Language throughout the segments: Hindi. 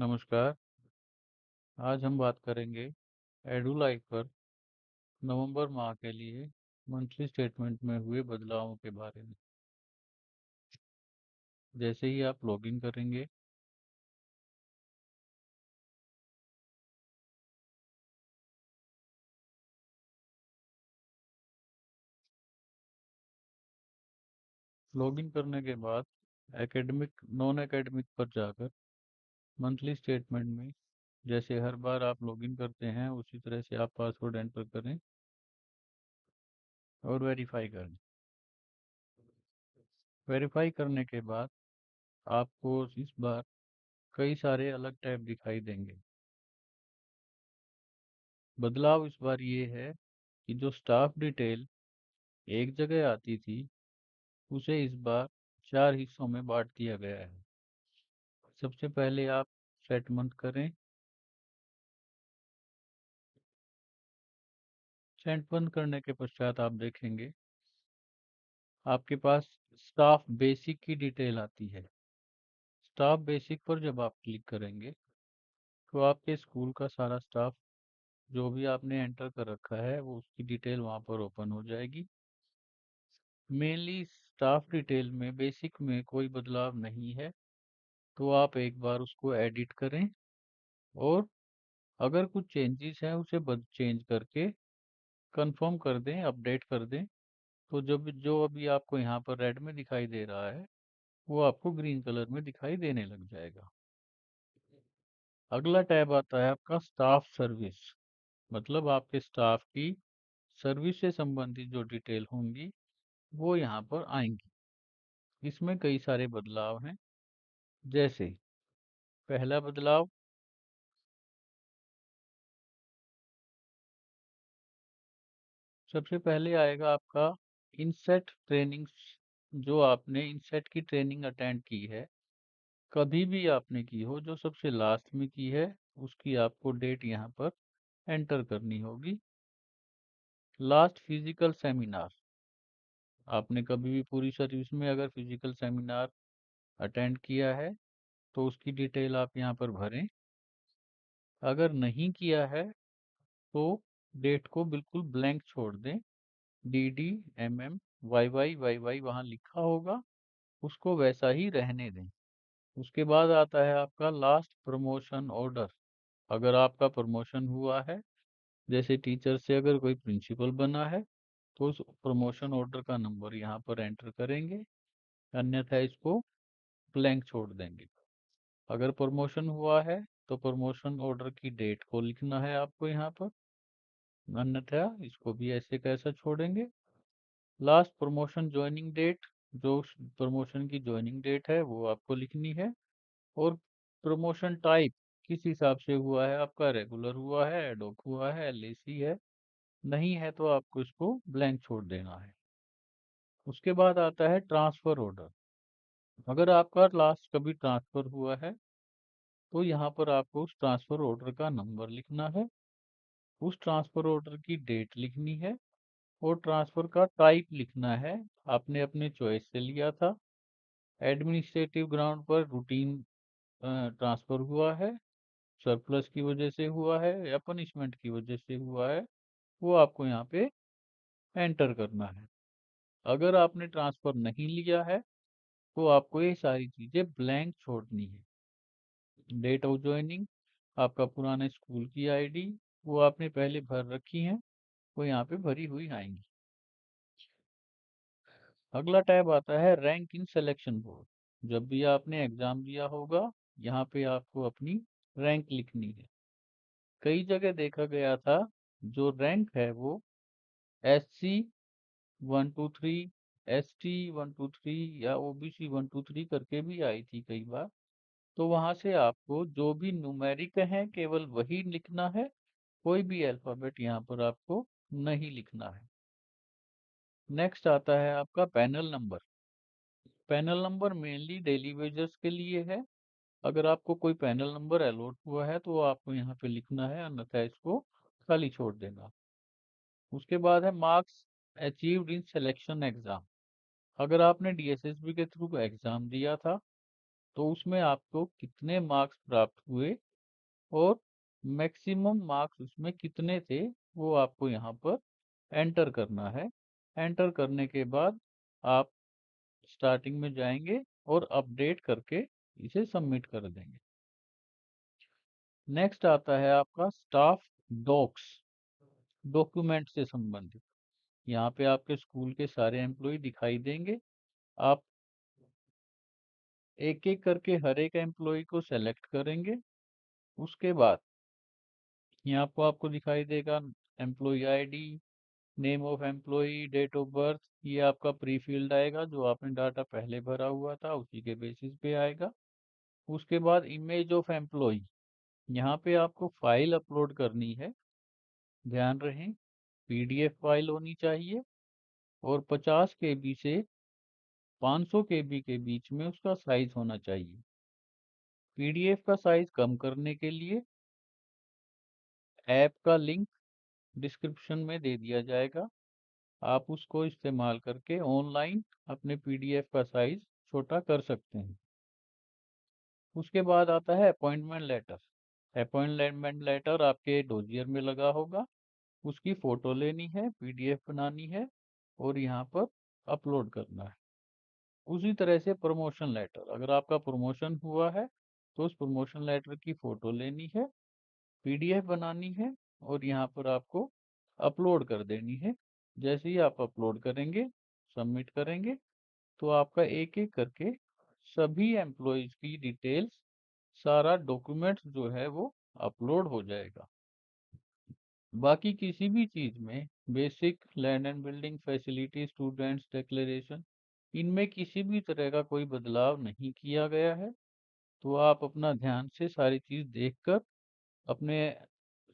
नमस्कार। आज हम बात करेंगे एडुलाइफ पर नवंबर माह के लिए मंथली स्टेटमेंट में हुए बदलावों के बारे में। जैसे ही आप लॉगिन करेंगे, लॉगिन करने के बाद एकेडमिक नॉन एकेडमिक पर जाकर मंथली स्टेटमेंट में जैसे हर बार आप लॉगिन करते हैं उसी तरह से आप पासवर्ड एंटर करें और वेरीफाई करें। वेरीफाई करने के बाद आपको इस बार कई सारे अलग टैब दिखाई देंगे। बदलाव इस बार ये है कि जो स्टाफ डिटेल एक जगह आती थी उसे इस बार 4 हिस्सों में बाँट दिया गया है। सबसे पहले आप सेट मंथ करें। सेट मंथ करने के पश्चात आप देखेंगे आपके पास स्टाफ बेसिक की डिटेल आती है। स्टाफ बेसिक पर जब आप क्लिक करेंगे तो आपके स्कूल का सारा स्टाफ जो भी आपने एंटर कर रखा है वो उसकी डिटेल वहाँ पर ओपन हो जाएगी। मेनली स्टाफ डिटेल में बेसिक में कोई बदलाव नहीं है, तो आप एक बार उसको एडिट करें और अगर कुछ चेंजेस हैं उसे बद चेंज करके कंफर्म कर दें, अपडेट कर दें, तो जब जो अभी आपको यहाँ पर रेड में दिखाई दे रहा है, वो आपको ग्रीन कलर में दिखाई देने लग जाएगा। अगला टैब आता है आपका स्टाफ सर्विस, मतलब आपके स्टाफ की सर्विस से संबंधित जो डिटेल होंगी, वो यहाँ पर आएंगी। इसमें कई सारे बदलाव हैं, जैसे पहला बदलाव सबसे पहले आएगा आपका इनसेट ट्रेनिंग्स। जो आपने इनसेट की ट्रेनिंग अटेंड की है, कभी भी आपने की हो, जो सबसे लास्ट में की है उसकी आपको डेट यहाँ पर एंटर करनी होगी। लास्ट फिजिकल सेमिनार, आपने कभी भी पूरी सर्विस में अगर फिजिकल सेमिनार अटेंड किया है तो उसकी डिटेल आप यहाँ पर भरें। अगर नहीं किया है तो डेट को बिल्कुल ब्लैंक छोड़ दें। D D M M Y Y वहाँ लिखा होगा, उसको वैसा ही रहने दें। उसके बाद आता है आपका लास्ट प्रमोशन ऑर्डर। अगर आपका प्रमोशन हुआ है, जैसे टीचर से अगर कोई प्रिंसिपल बना है, तो उस प्रमोशन ऑर्डर का नंबर यहाँ पर एंटर करेंगे, अन्यथा इसको ब्लैंक छोड़ देंगे। अगर प्रमोशन हुआ है तो प्रमोशन ऑर्डर की डेट को लिखना है आपको यहाँ पर, अन्यथा इसको भी ऐसे कैसा छोड़ेंगे। लास्ट प्रमोशन ज्वाइनिंग डेट, जो प्रमोशन की ज्वाइनिंग डेट है वो आपको लिखनी है। और प्रमोशन टाइप किस हिसाब से हुआ है आपका, रेगुलर हुआ है, एडॉक हुआ है, एलएसी है, नहीं है तो आपको इसको ब्लैंक छोड़ देना है। उसके बाद आता है ट्रांसफर ऑर्डर। अगर आपका लास्ट कभी ट्रांसफर हुआ है तो यहाँ पर आपको उस ट्रांसफर ऑर्डर का नंबर लिखना है, उस ट्रांसफर ऑर्डर की डेट लिखनी है और ट्रांसफर का टाइप लिखना है। आपने अपने चॉइस से लिया था, एडमिनिस्ट्रेटिव ग्राउंड पर रूटीन ट्रांसफर हुआ है, सरप्लस की वजह से हुआ है या पनिशमेंट की वजह से हुआ है, वो आपको यहाँ पे एंटर करना है। अगर आपने ट्रांसफर नहीं लिया है तो आपको ये सारी चीजें ब्लैंक छोड़नी है। डेट ऑफ ज्वाइनिंग, आपका पुराने स्कूल की आईडी, वो आपने पहले भर रखी है, वो यहाँ पे भरी हुई आएंगी। अगला टैब आता है रैंक इन सिलेक्शन बोर्ड। जब भी आपने एग्जाम दिया होगा, यहाँ पे आपको अपनी रैंक लिखनी है। कई जगह देखा गया था जो रैंक है वो SC 1 2 3, ST 1 2 3 या OBC 1 2 3 करके भी आई थी कई बार। तो वहां से आपको जो भी न्यूमेरिक है केवल वही लिखना है, कोई भी अल्फाबेट यहाँ पर आपको नहीं लिखना है। नेक्स्ट आता है आपका panel number. Panel number mainly daily wagers के लिए है। अगर आपको कोई पैनल नंबर अलॉट हुआ है तो वो आपको यहाँ पे लिखना है, अन्यथा इसको खाली छोड़ देना। उसके बाद है marks achieved in selection exam. अगर आपने DSSB के थ्रू एग्जाम दिया था तो उसमें आपको कितने मार्क्स प्राप्त हुए और मैक्सिमम मार्क्स उसमें कितने थे, वो आपको यहाँ पर एंटर करना है। एंटर करने के बाद आप स्टार्टिंग में जाएंगे और अपडेट करके इसे सबमिट कर देंगे। नेक्स्ट आता है आपका स्टाफ डॉक्स, डॉक्यूमेंट से संबंधित। यहाँ पे आपके स्कूल के सारे एम्प्लॉय दिखाई देंगे। आप एक एक करके हर एक एम्प्लॉय को सेलेक्ट करेंगे। उसके बाद यहाँ पर आपको दिखाई देगा employee ID, name of employee, date of birth. ये आपका प्री फील्ड आएगा, जो आपने डाटा पहले भरा हुआ था उसी के बेसिस पे आएगा। उसके बाद इमेज ऑफ एम्प्लॉय, यहाँ पे आपको फाइल अपलोड करनी है। ध्यान रहे पीडीएफ फाइल होनी चाहिए और 50 केबी से 500 केबी के बीच में उसका साइज होना चाहिए। पीडीएफ का साइज कम करने के लिए ऐप का लिंक डिस्क्रिप्शन में दे दिया जाएगा। आप उसको इस्तेमाल करके ऑनलाइन अपने पीडीएफ का साइज छोटा कर सकते हैं। उसके बाद आता है अपॉइंटमेंट लेटर। अपॉइंटमेंट लेटर आपके डोजियर में लगा होगा, उसकी फोटो लेनी है, पीडीएफ बनानी है और यहाँ पर अपलोड करना है। उसी तरह से प्रमोशन लेटर, अगर आपका प्रमोशन हुआ है तो उस प्रमोशन लेटर की फोटो लेनी है, पीडीएफ बनानी है और यहाँ पर आपको अपलोड कर देनी है। जैसे ही आप अपलोड करेंगे, सबमिट करेंगे, तो आपका एक एक करके सभी एम्प्लॉयज की डिटेल्स, सारा डॉक्यूमेंट्स जो है वो अपलोड हो जाएगा। बाकी किसी भी चीज में, basic land and building facility, students declaration, इनमें किसी भी तरह का कोई बदलाव नहीं किया गया है। तो आप अपना ध्यान से सारी चीज देखकर अपने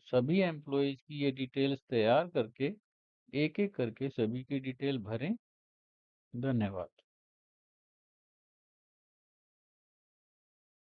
सभी एम्प्लॉयज की ये डिटेल्स तैयार करके एक एक करके सभी की डिटेल भरें। धन्यवाद।